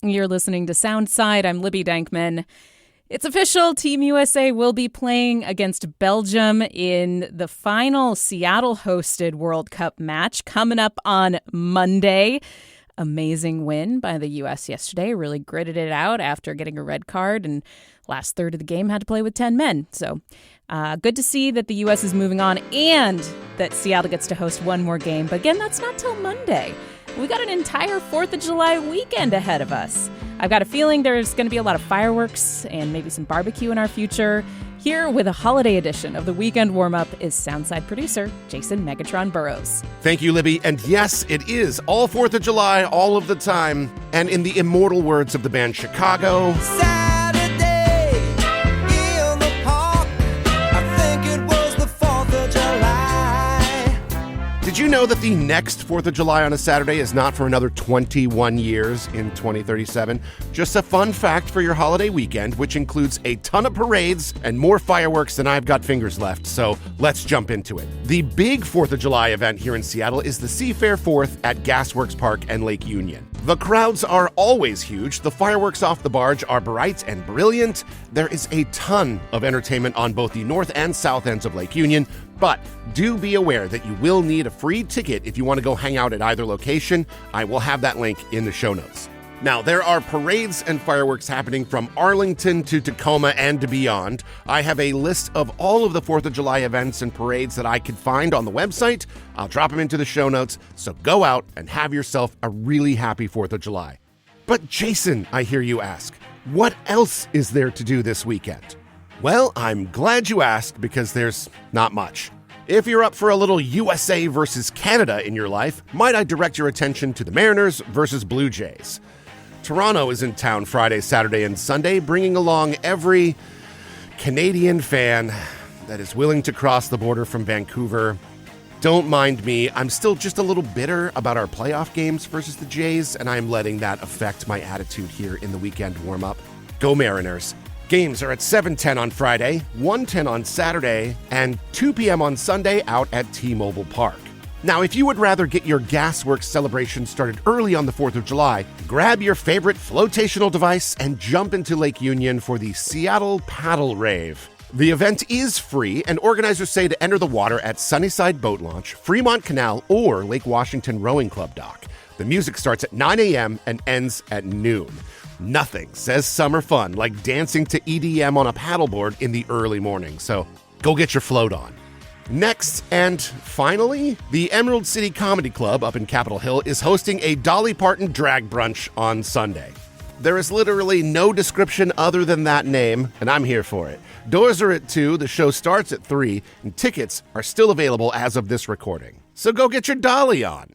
You're listening to Soundside. I'm Libby Dankman. It's official. Team USA will be playing against Belgium in the final Seattle-hosted World Cup match coming up on Monday. Amazing win by the U.S. yesterday. Really gritted it out after getting a red card, and last third of the game had to play with 10 men. So good to see that the U.S. is moving on and that Seattle gets to host one more game. But again, that's not till Monday. We got an entire 4th of July weekend ahead of us. I've got a feeling there's going to be a lot of fireworks and maybe some barbecue in our future. Here with a holiday edition of the Weekend Warmup is Soundside producer Jason Megatron Burrows. Thank you, Libby. And yes, it is all 4th of July, all of the time. And in the immortal words of the band Chicago... Saturday in the park, I think it was the 4th of July. Did you know that the next 4th of July on a Saturday is not for another 21 years in 2037? Just a fun fact for your holiday weekend, which includes a ton of parades and more fireworks than I've got fingers left. So let's jump into it. The big 4th of July event here in Seattle is the Seafair 4th at Gasworks Park and Lake Union. The crowds are always huge. The fireworks off the barge are bright and brilliant. There is a ton of entertainment on both the north and south ends of Lake Union, but do be aware that you will need a free ticket if you want to go hang out at either location. I will have that link in the show notes. Now, there are parades and fireworks happening from Arlington to Tacoma and beyond. I have a list of all of the 4th of July events and parades that I could find on the website. I'll drop them into the show notes, so go out and have yourself a really happy 4th of July. But Jason, I hear you ask, what else is there to do this weekend? Well, I'm glad you asked because there's not much. If you're up for a little USA versus Canada in your life, might I direct your attention to the Mariners versus Blue Jays. Toronto is in town Friday, Saturday, and Sunday, bringing along every Canadian fan that is willing to cross the border from Vancouver. Don't mind me, I'm still just a little bitter about our playoff games versus the Jays, and I'm letting that affect my attitude here in the weekend warm-up. Go Mariners. Games are at 7:10 on Friday, 1:10 on Saturday, and 2 p.m. on Sunday out at T-Mobile Park. Now, if you would rather get your Gasworks celebration started early on the 4th of July, grab your favorite flotational device and jump into Lake Union for the Seattle Paddle Rave. The event is free, and organizers say to enter the water at Sunnyside Boat Launch, Fremont Canal, or Lake Washington Rowing Club dock. The music starts at 9 a.m. and ends at noon. Nothing says summer fun like dancing to EDM on a paddleboard in the early morning, so go get your float on. Next, and finally, the Emerald City Comedy Club up in Capitol Hill is hosting a Dolly Parton drag brunch on Sunday. There is literally no description other than that name, and I'm here for it. Doors are at 2, the show starts at 3, and tickets are still available as of this recording. So go get your Dolly on.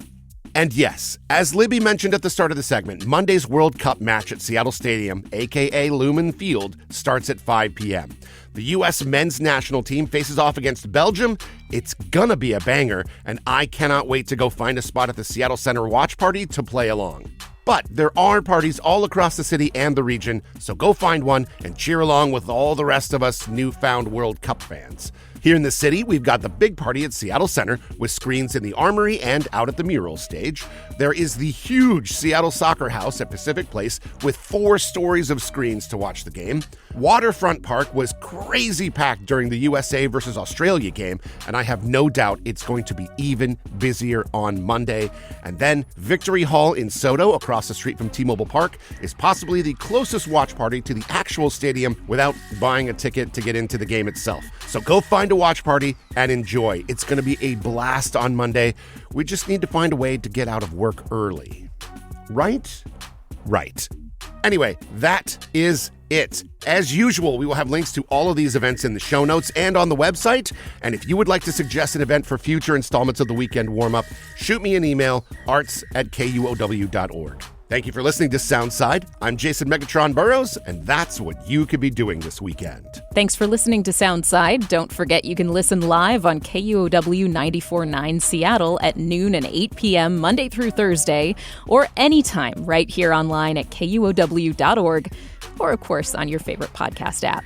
And yes, as Libby mentioned at the start of the segment, Monday's World Cup match at Seattle Stadium, aka Lumen Field, starts at 5 p.m. The U.S. men's national team faces off against Belgium. It's gonna be a banger, and I cannot wait to go find a spot at the Seattle Center watch party to play along. But there are parties all across the city and the region, so go find one and cheer along with all the rest of us newfound World Cup fans. Here in the city, we've got the big party at Seattle Center with screens in the Armory and out at the mural stage. There is the huge Seattle Soccer House at Pacific Place with 4 stories of screens to watch the game. Waterfront Park was crazy packed during the USA versus Australia game, and I have no doubt it's going to be even busier on Monday. And then Victory Hall in Soto, across the street from T-Mobile Park, is possibly the closest watch party to the actual stadium without buying a ticket to get into the game itself. So go find a watch party and enjoy. It's going to be a blast on Monday. We just need to find a way to get out of work early. Right? Right. Anyway, that is it. As usual, we will have links to all of these events in the show notes and on the website. And if you would like to suggest an event for future installments of the Weekend Warm-Up, shoot me an email, arts@kuow.org. Thank you for listening to Soundside. I'm Jason Megatron Burrows, and that's what you could be doing this weekend. Thanks for listening to Soundside. Don't forget you can listen live on KUOW 94.9 Seattle at noon and 8 p.m. Monday through Thursday, or anytime right here online at kuow.org, or of course on your favorite podcast app.